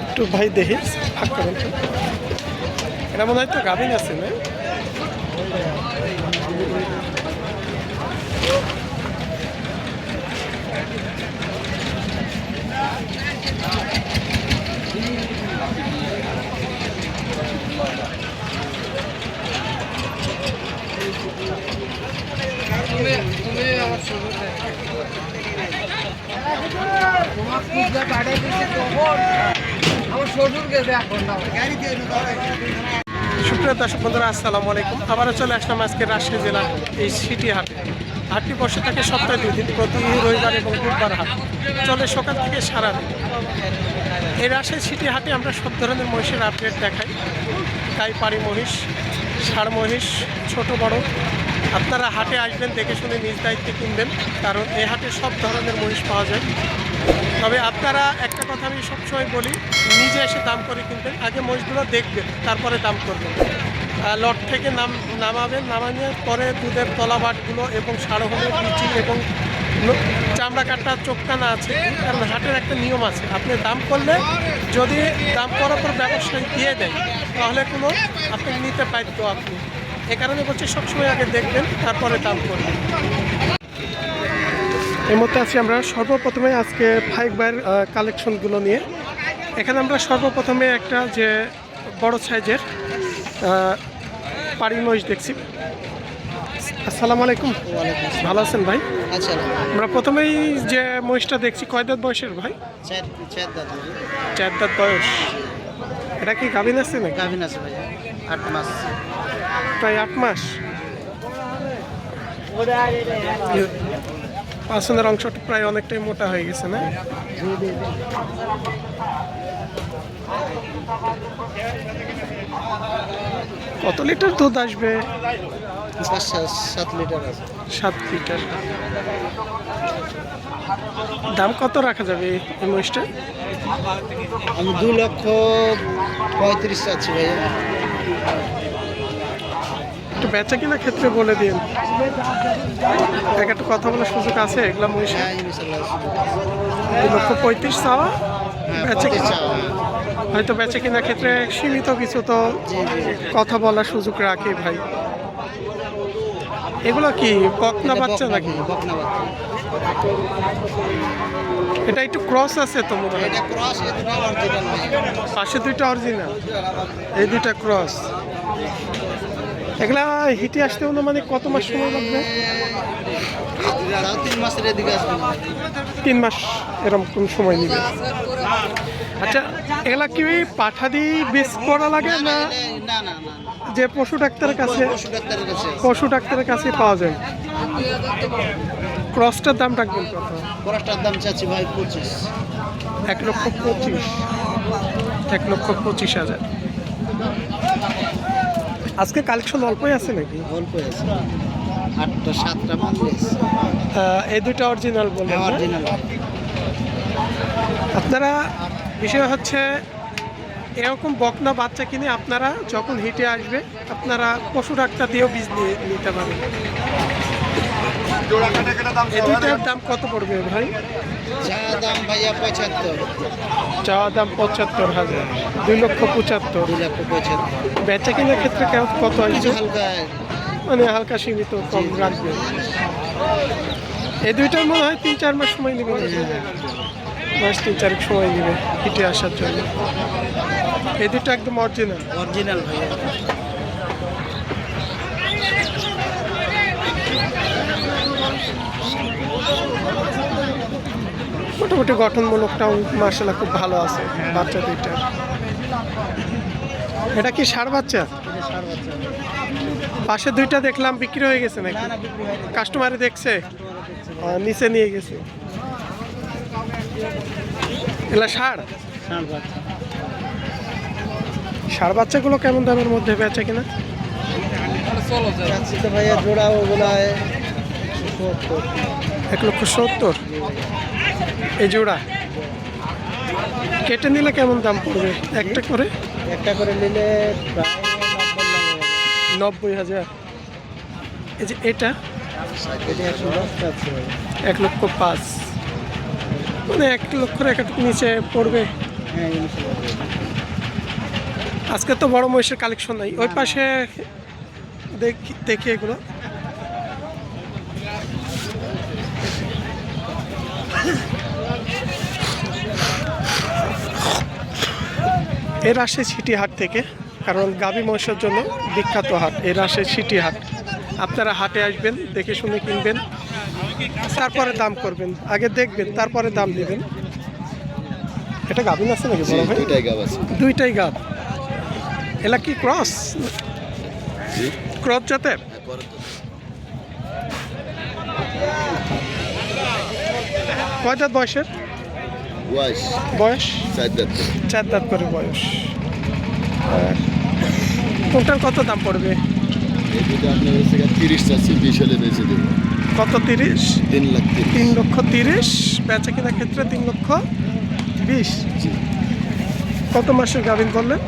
একটু ভাই দেখি ফাঁক করেন তো। এটা মনে হয় তো গাভিন আছে না? সুপ্রিয় দর্শক বন্ধুরা, আসসালামু আলাইকুম। আবারও চলে আসলাম আজকে রাজশাহী জেলার এই সিটি হাটে। হাটটি বসে থাকে সপ্তাহে 2 দিন, প্রতি রবিবার এবং বুধবার হাট চলে সকাল থেকে সারা দিন। এই রাজশাহী সিটি হাটে আমরা সব ধরনের মহিষের আপডেট দেখাই। গাই পাড়ি মহিষ, ষাঁড় মহিষ, ছোট বড়। আপনারা হাটে আসবেন, দেখে শুনে নিজ দায়িত্বে কিনবেন, কারণ এই হাটে সব ধরনের মহিষ পাওয়া যায়। তবে আপনারা একটা কথা আমি সবসময় বলি, নিজে এসে দাম করে কিনবেন। আগে মহিষগুলো দেখবেন, তারপরে দাম করবেন। লট থেকে নামাবেন, নামানোর পরে দুধের তলাবাটগুলো এবং সারহনের বিচি এবং চামড়া কাটা চোখ কানা আছে, কারণ হাটের একটা নিয়ম আছে। আপনি দাম করলে যদি দাম করার পর ব্যবসায়ী দিয়ে দেয়, তাহলে কোনো আপনি নিতে বাধ্য। আপনি এ কারণে বলছি, সবসময় আগে দেখবেন, তারপরে দাম করবেন। এর মধ্যে আছি আমরা সর্বপ্রথমে আজকে ফাইভ বাইয়ের কালেকশনগুলো নিয়ে। এখানে আমরা সর্বপ্রথমে একটা যে বড় সাইজের পাড়ি মহিষ দেখছি। আসসালামু আলাইকুম। ভালো আছেন ভাই? আচ্ছা, আমরা প্রথমেই যে মহিষটা দেখছি, কয় দাঁত বয়সের ভাই? 4 দাঁত বয়স। এটা কি গাভিন আছে নাকি? গাভিন আছে ভাই, 8 মাস। প্রায় 8 মাস। পাঁচনের অংশটা প্রায় অনেকটাই মোটা হয়ে গেছে না? কত লিটার দুধ আসবে? 7 লিটার আছে। 7 লিটার। দাম কত রাখা যাবে এই মহিষটা? আমি 2,35,000 চাচ্ছি ভাইয়া। একটু বেচা কিনা ক্ষেত্রে বলে দিন, একটু কথা বলার সুযোগ আছে এগুলা মহিষ? 2,35,000 চাওয়া, বেচা কিনা হয়তো বেচা কিনা ক্ষেত্রে সীমিত কিছু তো কথা বলার সুযোগ রাখে ভাই। এগুলো কি বকনা বাচ্চা নাকি? বকনা বাচ্চা। এটা একটু ক্রস আছে তো মনে হয়। এটা ক্রস, এই দুটো অরিজিনাল ভাই। পাশে দুইটা অরিজিনাল, এই দুইটা ক্রস। এগুলা হিটে আসতে মানে কত মাস সময় লাগবে? 3 মাসের এদিকে আসবে। 3 মাস এরকম সময় নেবে। আচ্ছা, এগুলা কি পাঠা দিয়ে বেচ করা লাগে না? না না না, যে পশু ডাক্তারের কাছে? পশু ডাক্তারের কাছে পাওয়া যায়। ক্রসটার দাম রাখবেন কত? ক্রসটার দাম চাচ্ছি ভাই 25। 1,25,000। 1,25,000। আজকে কালেকশন অল্পই আছে নাকি? অল্প আছে, 8টা 7টা মাল আছে। এই দুটো অরিজিনাল বললেন না? অরিজিনাল। আপনারা বিষয় হচ্ছে এরকম বকনা বাচ্চা কিনে আপনারা যখন হিটে আসবে, আপনারা পশু ডাক্তার দিয়েও বীজ নিতে পারেন। এই দুইটার দাম কত পড়বে ভাই? চা দাম ভাইয়া 75। চাওয়া দাম 75,000। 2,75,000। 2,75,000। বেচা কিনার ক্ষেত্রে কত আসবে? হালকা, মানে হালকা সীমিত কম রাখবে। এই দুইটার মনে হয় 3-4 মাস সময় নেবে। মাস 3-4 সময় নেবে হিটে আসার জন্য। এই দুটো একদম অরিজিনাল। অরিজিনাল ভাইয়া। মোটামুটি গঠনমূলকটাও মার্শাল্লাহ খুব ভালো আছে বাচ্চা দুইটা। এটা কি ষাঁড় বাচ্চা? পাশে দুইটা দেখলাম বিক্রি হয়ে গেছে নাকি? কাস্টমারে দেখছে, নিচে নিয়ে গেছে। এগুলা ষাঁড়? ষাঁড় বাচ্চাগুলো কেমন দামের মধ্যে বেচে কিনা? ভাইয়া জোড়া ওগুলো 1,70,000 এই জোড়া। কেটে নিলে কেমন দাম পড়বে? একটা করে নিলে 90,000। এই যে এটা 1,05,000। মানে 1 লক্ষের একটু নিচে পড়বে। হ্যাঁ আজকে তো বড় মহিষের কালেকশন নাই, ওই পাশে দেখি দেখি এগুলো। এই রাজশাহী সিটি হাট থেকে, কারণ গাভী মহিষের জন্য বিখ্যাত হাট এই রাজশাহী সিটি হাট। আপনারা হাটে আসবেন, দেখে শুনে কিনবেন, তারপরে দাম করবেন। আগে দেখবেন তারপরে দাম দিবেন। এটা গাভীন আছে নাকি বড় ভাই? দুইটাই গাভ। এলা কি ক্রস? ক্রস জাতের? কয় দাঁত বয়সের? বয়স 4 দাঁত করে বয়স। কোনটার কত দাম পড়বে? 30 চাচ্ছি, 20 হলে বেঁচে দেবো। কত? 30? 3,30,000। 3,30,000। বেচা কেনার ক্ষেত্রে 3,20,000। কত মাসের গাভিন বললেন?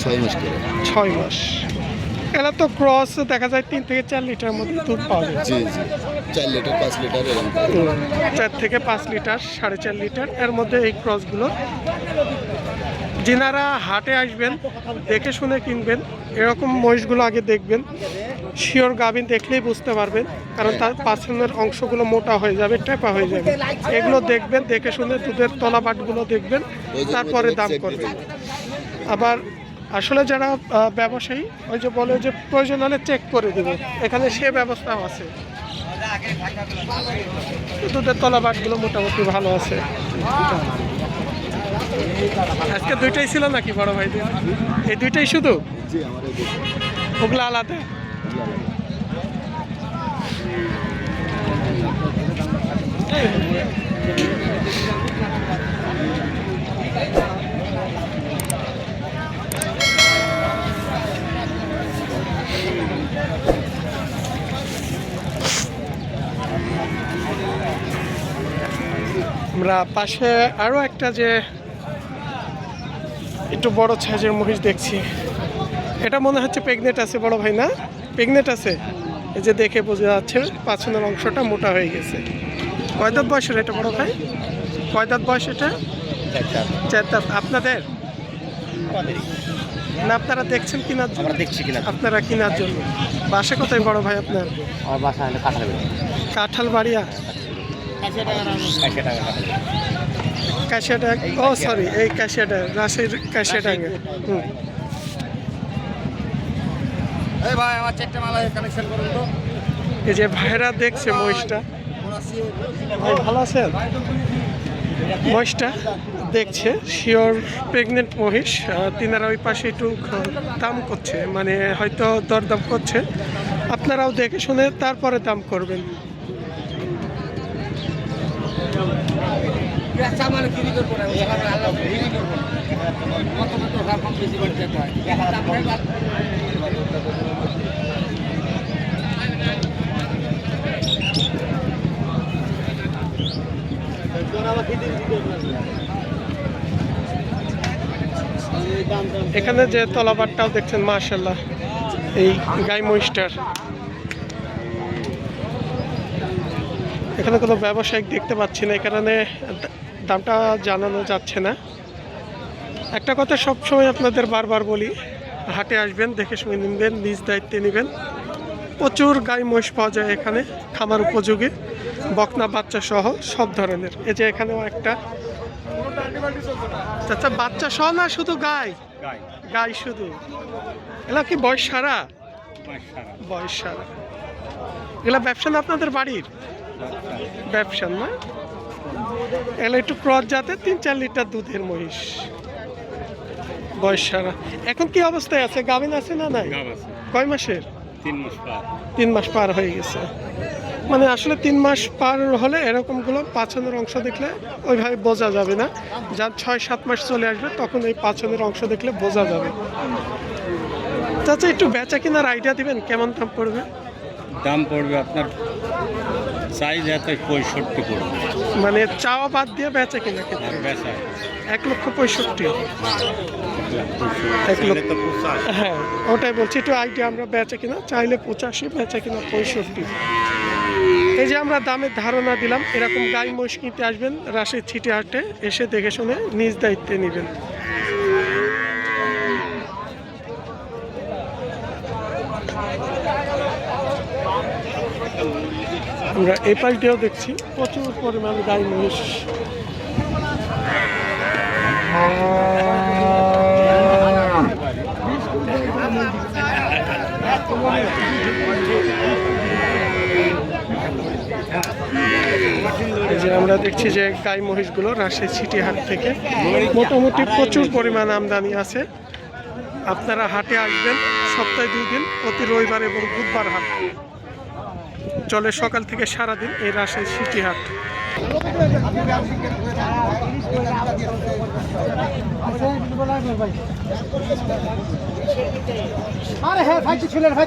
6 মাস করে। 6 মাস। এলা তো ক্রস দেখা যায় 3 থেকে 4 লিটার মধ্যে দুধ পাওয়া যায়। জি 4 লিটার 5 লিটার এরকম। 4 থেকে 5 লিটার, 4.5 লিটার এর মধ্যে এই ক্রসগুলো। যিনারা হাটে আসবেন দেখে শুনে কিনবেন, এরকম মহিষগুলো আগে দেখবেন। শিওর গাভিন দেখলেই বুঝতে পারবেন, কারণ তার পাছনের অংশগুলো মোটা হয়ে যাবে, টেপা হয়ে যাবে। এগুলো দেখবেন, দেখে শুনে দুধের তলাবাটগুলো দেখবেন, তারপরে দাম করবেন। আবার আসলে যারা ব্যবসায়ী ওই যে বলে যে প্রয়োজন হলে চেক করে দেবে, এখানে সে ব্যবস্থাও আছে। দুধের তলাবাটগুলো মোটামুটি ভালো আছে। আজকে দুইটাই ছিল নাকি বড় ভাই? এই দুইটাই শুধু? ওগুলো আলাদা? আমরা পাশে আরো একটা যে একটু বড় সাইজের মহিষ দেখছি, এটা মনে হচ্ছে প্রেগনেন্ট আছে বড় ভাই, না? প্রেগনেন্ট আছে, এই যে দেখে বোঝা যাচ্ছে পাছনের অংশটা মোটা হয়ে গেছে। কয় দাঁত বয়সের এটা বড় ভাই? কয় দাঁত বয়স এটা? 4 দাঁত। আপনাদের না আপনারা দেখছেন কিনার জন্য? দেখছি কিনা। আপনারা কেনার জন্য। বাসা কোথায় বড় ভাই আপনার? আমার বাসা হলো কাঁঠাল বাড়িয়া। কাশিয়াডাঙ্গা। ও সরি, এই কাশিয়াডাঙ্গা, রাজশাহীর কাশিয়াডাঙ্গা। এই ভাই আমার 4টা মালা কালেকশন করুন তো। এই যে ভাইরা দেখছে মহিষটা। ভাই ভালো আছেন? মহিষটা দেখছে, শিওর প্রেগনেন্ট মহিষ। তিনারা ওই পাশে একটু দাম করছে, মানে হয়তো দরদাম করছে। আপনারাও দেখে শুনে তারপরে দাম করবেন। এখানে যে তলাবারটাও দেখছেন মাশাআল্লাহ, এই গাই মহিষটার। এখানে কোনো ব্যবসায়িক দেখতে পাচ্ছি না, এই কারণে দামটা জানানো যাচ্ছে না। একটা কথা সবসময় আপনাদের বারবার বলি, হাটে আসবেন, দেখে শুনে নিবেন, নিজ দায়িত্বে নেবেন। প্রচুর গাই মহিষ পাওয়া যায় এখানে, খামার উপযোগী, বকনা বাচ্চা সহ সব ধরনের। এই যে এখানেও একটা। আচ্ছা, বাচ্চা সহ না শুধু গাই? গাই শুধু। এগুলা কি বয়স সারা? বয়স সারা। এগুলা ব্যবসা না আপনাদের বাড়ির? ব্যবসা না? এগুলো একটু ক্রস জাতের 3-4 লিটার দুধের মহিষ, বয়স সারা। এখন কি অবস্থায় আছে? গাভিন আছে না নাই? কয় মাসের? 3 মাস পার হয়ে গেছে। মানে আসলে 3 মাস পার হলে এরকমগুলো পাছনের অংশ দেখলে ওইভাবে বোঝা যাবে না। যার 6-7 মাস চলে আসবে তখন এই পাছনের অংশ দেখলে বোঝা যাবে। চাচা একটু বেচা কেনার আইডিয়া দিবেন, কেমন দাম পড়বে? দাম পড়বে আপনার সাইজ এত 65 পড়বে। মানে চাওয়া বাদ দিয়ে বেচা কেনা ক্ষেত্রে বেচা 1,65,000। 1 লক্ষ। হ্যাঁ ওটাই বলছি, একটু আইডিয়া। আমরা বেচা কিনা চাইলে 85, বেচা কিনা 65। এই যে আমরা দামের ধারণা দিলাম, এরকম গাই মহিষ কিনতে আসবেন রাজশাহী সিটি হাটে, এসে দেখে শুনে নিজ দায়িত্বে নেবেন। আমরা এই পাশ দিয়েও দেখছি প্রচুর পরিমাণে গাই মহিষ। এই যে আমরা দেখছি যে গাই মহিষগুলো রাজশাহী সিটি হাট থেকে মোটামুটি প্রচুর পরিমাণ আমদানি আছে। আপনারা হাটে আসবেন, সপ্তাহে 2 দিন, প্রতি রবিবার এবং বুধবার হাট চলে সকাল থেকে সারাদিন এই রাজশাহী সিটি হাট। আরে হ্যাঁ ভাই ছেলের ভাই